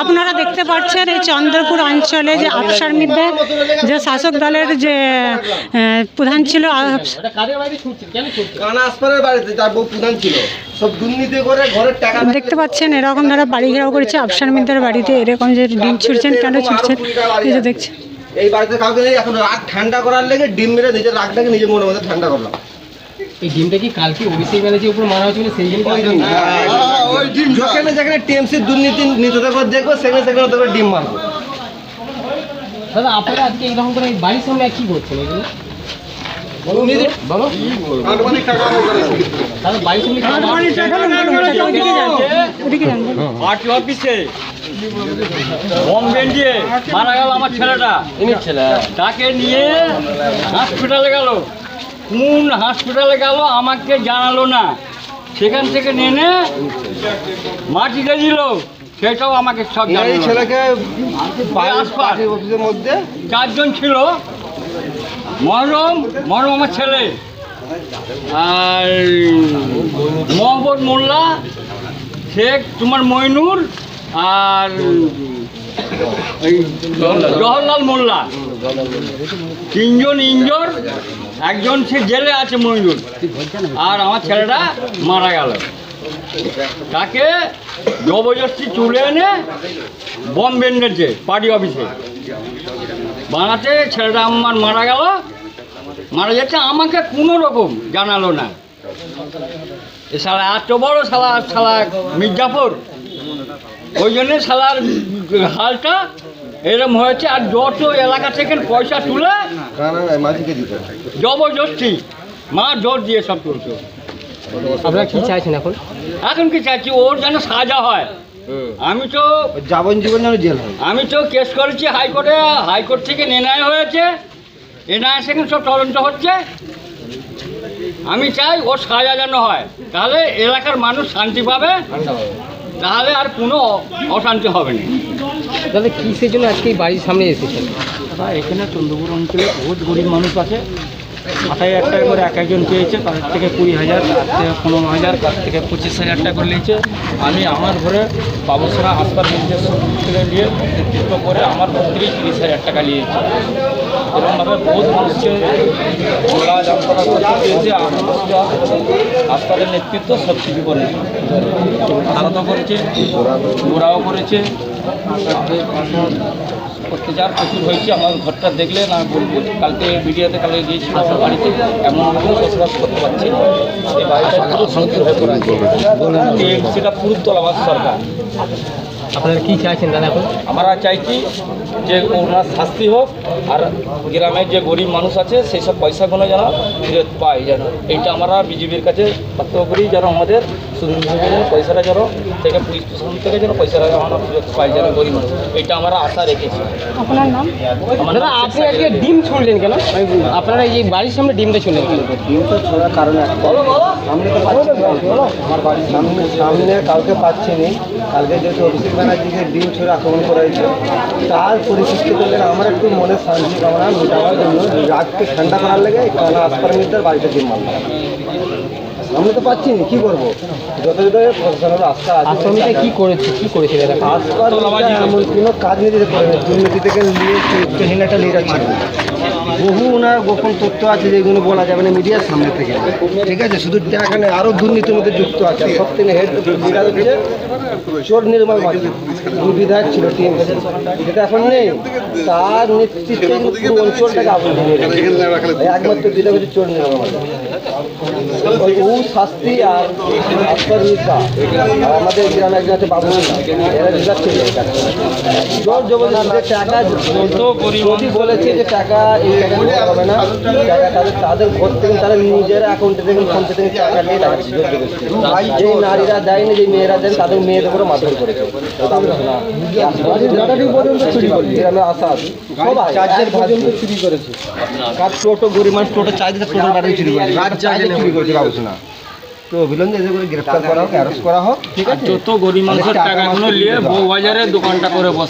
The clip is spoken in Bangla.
আপনারা দেখতে পাচ্ছেন এই চন্দ্রপুর অঞ্চলে যে আফসার মধ্যে যে শাসক দলের যে প্রধান ছিল, দেখতে পাচ্ছেন এরকম তারা বাড়ি ঘেরাও করেছে আফসার মিদ্দার বাড়িতে, এরকম যে ডিম ছুটছেন, কেন ছুটছেন এই যে দেখছেন। এই বাড়িতে কাউকে নেই, এখন রাগ ঠান্ডা করার লেগে ডিম মেরে নিজের রাগটাকে নিজের মনের মধ্যে ঠান্ডা করলাম। এই ডিমটা কি কালকে ওবিসি ম্যানেজের উপর মারা হয়েছিল সেই ডিম? ওই ডিম যেখানে যেখানে টিএমসির দুর্নীতি নিতে করে দেখবো সেখানে সেখানে তোকে ডিম মারবো। দাদা আপনারা আজকে এইরকম করে বাড়ির সামনে কি করছেন এগুলো? পার্টি অফিসে বম বেঁধে মারা গেল আমার ছেলেটা, তাকে নিয়ে হসপিটালে গেল। কোন হসপিটালে গেল আমাকে জানালো না, সেখান থেকে নেনে মাটিতে দিল, সেটাও আমাকে সব জানালো। এই ছেলেকে অফিসের মধ্যে 4 জন ছিল, মহরম আমার ছেলে, আর মোহাম্মদ মোল্লা, শেখ তোমার মইনুর, আর জওহরলাল মোল্লা, 3 জন ইঞ্জর, 1 জন সে জেলে আছে মইনুর, আর আমার ছেলেটা মারা গেল। তাকে জবরদস্তি তুলে এনে বম বেঁধেছে পার্টি অফিসে বানাতে, ছেলেটা আমার মারা গেল। মারা যাচ্ছে, আমাকে কোনো রকম জানালো না। এ শালা এত বড় শালা মির্জাপুর, ওই জন্যে শালার হালটা এরকম হয়েছে। আর যত এলাকা থেকে পয়সা তুলে জবরদস্তি জোর দিয়ে সব তুলছে। আপনারা কি চাইছেন এখন? এখন কি চাইছি, ওর যেন সাজা হয়। আমি তো যাবজ্জীবন যেন জেল হয়। আমি তো কেস করেছি হাইকোর্টে, হাইকোর্ট থেকে এনআইএ হয়েছে, এনআইএ সেখানে সব তদন্ত হচ্ছে। আমি চাই ওর সাজা যেন হয়, তাহলে এলাকার মানুষ শান্তি পাবে, তাহলে আর কোনো অশান্তি হবে না। দাদা কিসের জন্য আজকে এই বাড়ির সামনে এসেছেন? এখানে চন্দ্রপুর অঞ্চলে বহুত গরিব মানুষ আছে, 28,000 টাকা করে এক একজন পেয়েছে, তার থেকে 20,000, তার থেকে 15,000, তার থেকে 25,000 টাকা করে নিয়েছে। আমি আমার ঘরে বাবুসরা হাসপাতাল থেকে নিয়ে নেতৃত্ব করে আমার ঘর থেকেই 30,000 টাকা নিয়েছে। এরকমভাবে বহুত মানুষকে গোলা যন্ত্রণা করতে পেয়েছে। হাসপাতালের নেতৃত্ব সব কিছু করে আলাদা করেছে, গোড়াও করেছে, অত্যাচার প্রচুর হয়েছে। আমার ঘরটা দেখলে না বলবো, কালকে মিডিয়াতে কালকে গিয়েছিল আমার বাড়িতে, এমনভাবে বসবাস করতে পারছি না। এই বাড়িটা পুরো সংকীর্ণ হয়ে পড়ে আছে, সেটা পুরো তোলাবাস সরকার। আপনারা কি চাইছেন দাদা এখন? আমরা চাইছি যে ওনার শাস্তি হোক, আর গ্রামের যে গরিব মানুষ আছে সেই সব পয়সাগুলো যেন ফেরত পায়। যেন এইটা আমরা বিজেপির কাছে প্রার্থনা করি, যেন আমাদের সুন্দরভাবে যেন পয়সাটা যেন থেকে পুলিশ প্রশাসন থেকে যেন পয়সাটা আমরা ফেরত পাই, যেন গরিব মানুষ, এইটা আমরা আশা রেখেছি। আপনার নাম? দাদা আপনি আজকে ডিম ছুঁড়লেন কেন? আপনারা এই বাড়ির সামনে ডিমটা ছুঁড়লেন কেন? ডিমটা ছোড়ার কারণে সামনে তো পাচ্ছি না, আমার বাড়ির সামনে কাউকে পাচ্ছি নি। কালকে যেহেতু অভিষেক ব্যানার্জিকে ডিম ছুঁড়ে আক্রমণ করা হয়েছে, তার পরিপ্রেক্ষিতে আমার একটু মনে শান্তি কামনা মেটাবার জন্য রাগকে ঠান্ডা করার লেগে কানা আসপারমিটার বাড়িতে ডিম মারলাম। সামনে তো পাচ্ছি না, কী করবো? যথাযথ প্রশাসনের আস্থা আছে। আসপারমিটা কী করেছে দাদা? আসপার এমন কোনো কাজ নিয়ে যেতে পারে না, দুর্নীতি থেকে নিয়ে একটা নিয়ে যাচ্ছে। বহু ওনার গোপন তথ্য আছে যেগুলো বলা যাবে না মিডিয়ার সামনে থেকে, ঠিক আছে? শুধু টাকা নেই, আরও দুর্নীতির মধ্যে যুক্ত আছে। আর সব থেকে হেড লিডার হচ্ছে চোর নির্মল মাঝি, উনি বিধায়ক ছিল টিএমসি, যেটা এখন নেই। তার নেতৃত্বে কিন্তু পুরো অঞ্চলটাকে আগুন ধরিয়ে রেখেছে। একমাত্র বিধায়ক হচ্ছে চোর নির্মল মাঝি। ও শাস্তি আর আফসার মির্জা আর আমাদের গ্রামে একজন আছে বাবু, এরা বিরাট ছিল জোর জবরদস্তি টাকা যদি বলেছে যে টাকা এই টাকা দিতে হবে না, টাকা তাদের ঘর থেকে তারা নিজের অ্যাকাউন্টে থেকে ফোন থেকে টাকা নিয়ে টাকা জোর জবরদস্তি। যেই নারীরা দেয়নি, যেই মেয়েরা দেন, তাদের মেয়েদের উপরে মারধর করেছে। গ্রামে আসাদ সবাই চার্জের পর্যন্ত চুরি করেছে। কার টোটো গরিব মানুষ টোটো চার্জে টোটো গাড়ি চুরি করেছে, চুরি করেছে বাবু না। তো অবিলম্বে এদের করে গ্রেফতার করা হোক, অ্যারেস্ট করা হোক, ঠিক আছে? যত গরিব মানুষের টাকাগুলো নিয়ে বউ বাজারে দোকানটা করে বসে